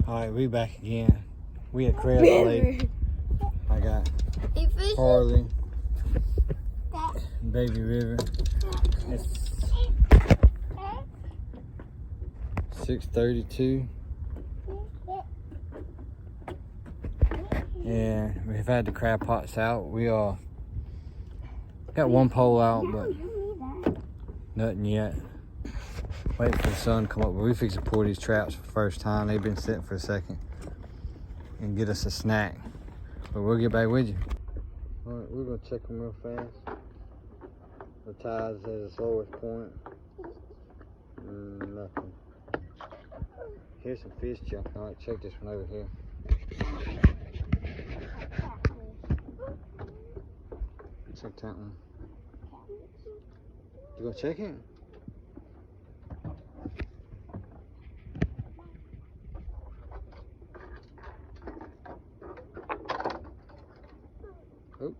Alright, we back again. We at River Lake. I got Harleigh, baby River. It's 6:32. And we've had the crab pots out. We got one pole out, but nothing yet. Waiting for the sun to come up. We fix to pull these traps for the first time. They've been sitting for a second. And get us a snack. But we'll get back with you. Alright, we're gonna check them real fast. The tide's at its lowest point. Nothing. Here's some fish jumping. Alright, check this one over here. Check that one. You gonna check it? Oh.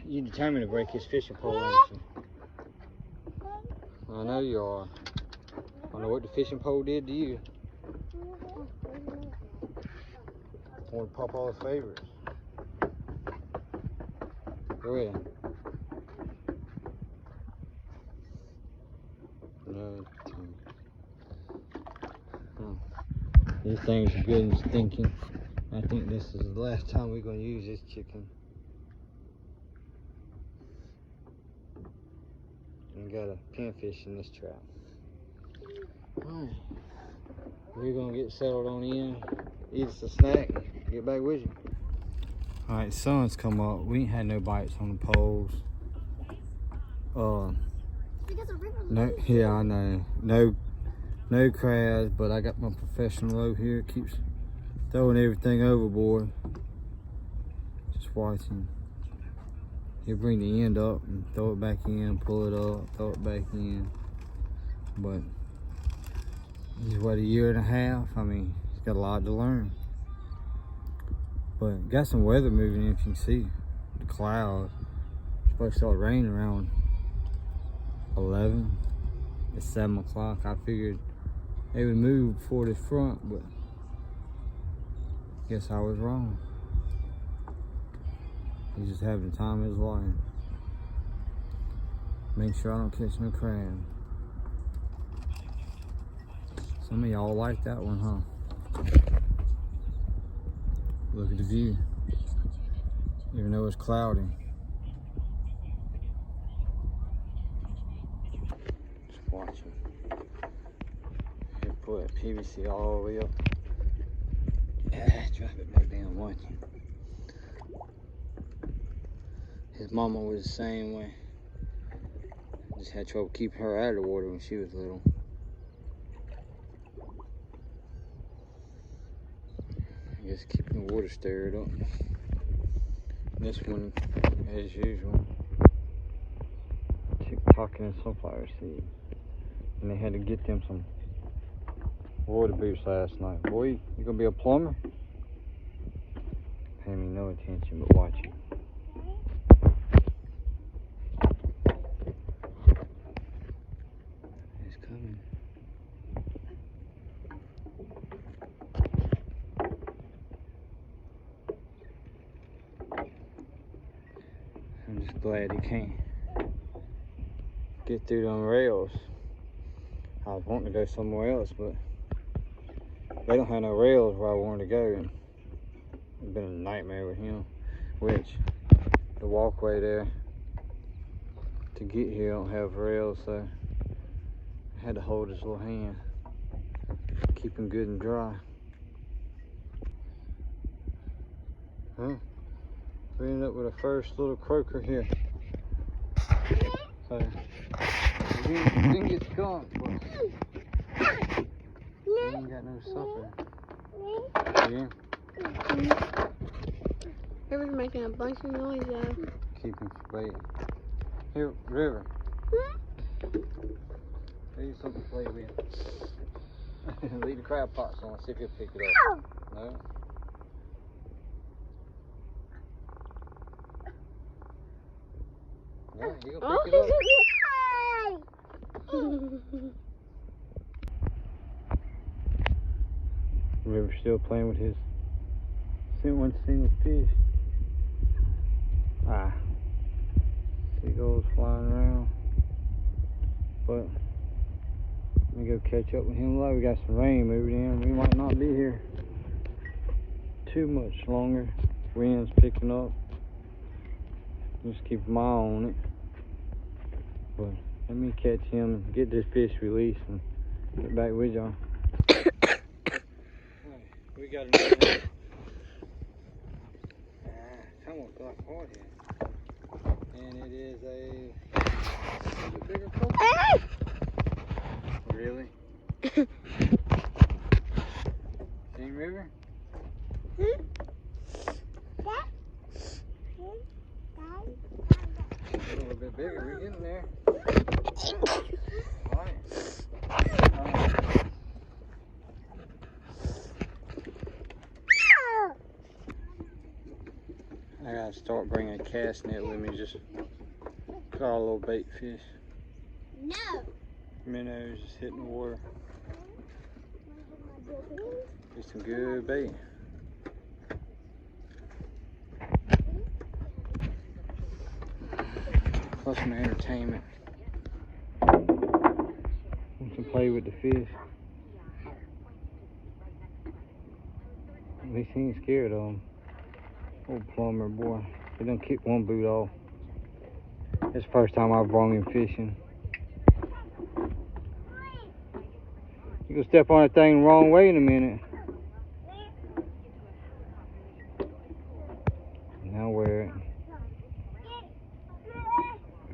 You determined to break his fishing pole, ain't you? I know you are. I don't know what the fishing pole did to you. I want to pop all his favorites. Go ahead. No. These things are good and stinking. I think this is the last time we're going to use this chicken. And got a pinfish in this trap. Alright. We're going to get settled on in, eat us a snack, and get back with you. Alright, sun's come up. We ain't had no bites on the poles. No, yeah, I know. No crabs, but I got my professional over here. It keeps throwing everything overboard. Just watching. He'll bring the end up and throw it back in, pull it up, throw it back in. But he's what, a year and a half? I mean, he's got a lot to learn. But got some weather moving in, if you can see. The clouds. It's supposed to start raining around 11. It's 7 o'clock. I figured they would move before this front, but guess I was wrong. He's just having the time of his life. Make sure I don't catch no crab. Some of y'all like that one, huh? Look at the view. Even though it's cloudy. Just watch him. Here, pull that PVC all the way up. Drop it back down, watch him. His mama was the same way. Just had trouble keeping her out of the water when she was little. I guess keeping the water stirred up. This one, as usual, TikToking and sunflower seeds. And they had to get them some water boots last night. Boy, you gonna be a plumber? Pay me no attention, but watch it. It's coming. I'm just glad he can't get through them rails. I was wanting to go somewhere else, but they don't have no rails where I wanted to go, and it's been a nightmare with him. Which the walkway there to get here don't have rails, so I had to hold his little hand, keep him good and dry. Huh? We ended up with a first little croaker here. So we didn't get skunk, but we ain't got no supper. Yeah. River's making a bunch of noise though. Keep him bait. Here, River. Here's something to play with. Leave the crab pots on, see if he'll pick it up. No? Yeah, you gonna pick it up. River's still playing with his one single fish. Seagulls flying around. But let me go catch up with him. We got some rain moving in. We might not be here too much longer. Wind's picking up. Just keep my eye on it. But let me catch him and get this fish released and get back with y'all. We got another one. Almost got caught here. And it is a bigger poke. Really? Same river? A little bit bigger. We're getting there. Alright. I gotta start bringing a cast net with me. Just caught a little bait fish. No. Minnows just hitting the water. Get some good bait. Plus some entertainment. We can play with the fish. At least he ain't scared of them. Old plumber boy. He done kicked one boot off. It's the first time I've brought him fishing. You gonna step on that thing the wrong way in a minute. Now wear it.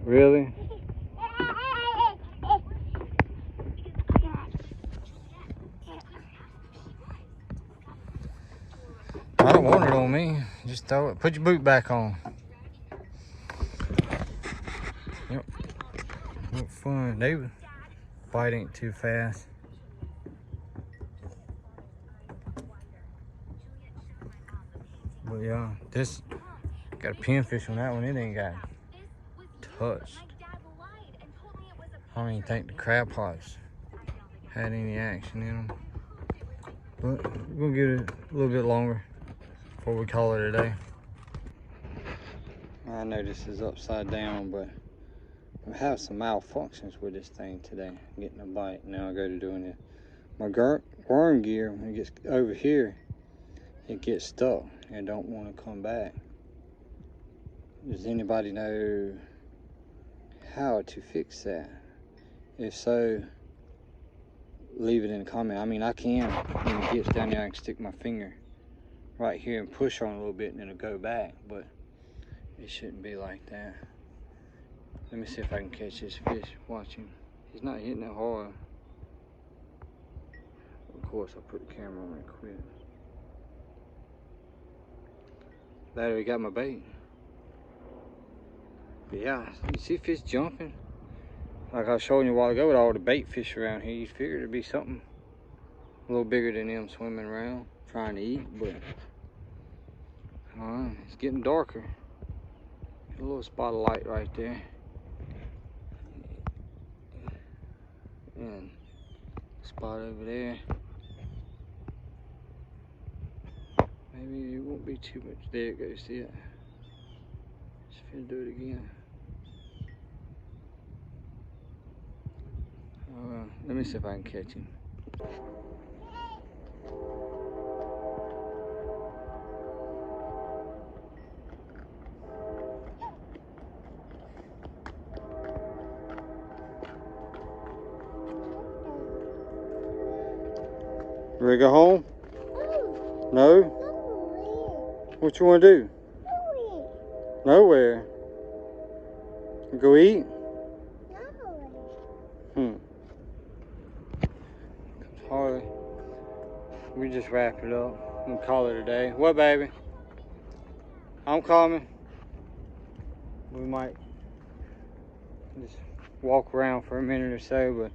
Really? I don't want it on me. Just throw it. Put your boot back on. Yep. What fun. They bite ain't too fast. But yeah, this got a pinfish on that one. It ain't got touched. I don't even think the crab pots had any action in them. But we'll get it a little bit longer before we call it a day. I know this is upside down, but I'm having some malfunctions with this thing today. Getting a bite. Now I go to doing it. My worm gear, when it gets over here, it gets stuck and don't want to come back. Does anybody know how to fix that? If so, leave it in the comment. I mean, I can, when it gets down there, I can stick my finger right here and push on a little bit and it'll go back, but it shouldn't be like that. Let me see if I can catch this fish. Watch him. He's not hitting it hard. Of course, I put the camera on and quit. There, we got my bait. But yeah, you see fish jumping? Like I was showing you a while ago with all the bait fish around here, you figured it'd be something a little bigger than them swimming around, trying to eat, but it's getting darker. A little spot of light right there. And a spot over there. Maybe it won't be too much. There it goes, see it? Just finna do it again. Let me see if I can catch him. Ready to go home? No? What you want to do? Nowhere. Go eat? Harleigh. We just wrapped it up and call it a day. What, baby? I'm coming. We might just walk around for a minute or so, but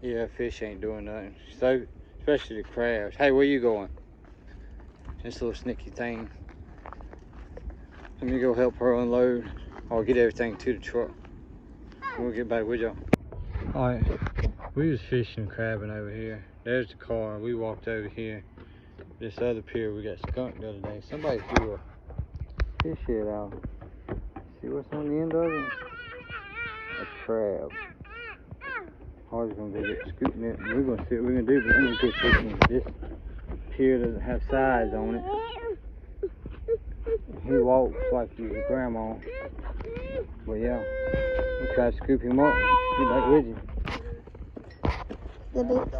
yeah, fish ain't doing nothing. So, especially the crabs. Hey, where you going? This little sneaky thing. Let me go help her unload. I'll get everything to the truck. We'll get back with y'all. All right, we was fishing and crabbing over here. There's the car. We walked over here. This other pier we got skunked the other day. Somebody threw a fish head out. See what's on the end of it? A crab. Harley's gonna go get scooting it. We're gonna see what we're gonna do, but I'm gonna get fishing. This pier doesn't have sides on it. He walks like he's a grandma. But yeah, we try to scoop him up. He's back with you. The big.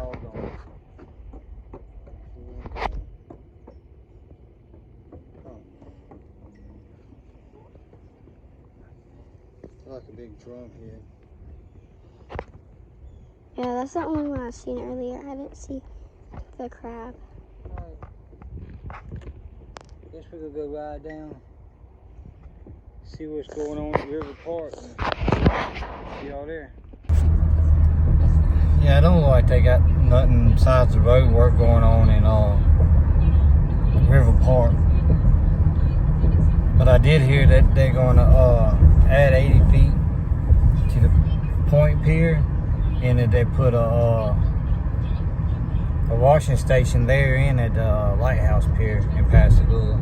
Like a big drum here. Yeah, that's the only one I've seen earlier. I didn't see the crab. Alright. Guess we could go ride down. See what's going on at River Park. See y'all there. Yeah, I don't look like they got nothing besides the road work going on in River Park. But I did hear that they're going to add 80 feet to the Point Pier, and that they put a washing station there in at the Lighthouse Pier in Pascagoula.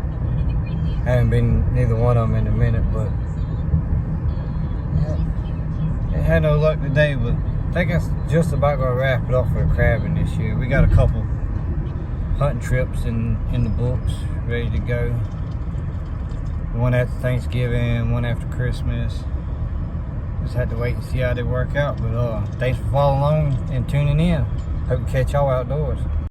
Haven't been neither one of them in a minute, but yeah, it had no luck today. But I think that's just about gonna wrap it up for the crabbing this year. We got a couple hunting trips in the books ready to go. One after Thanksgiving, one after Christmas. Just had to wait and see how they work out. But thanks for following along and tuning in. Hope to catch y'all outdoors.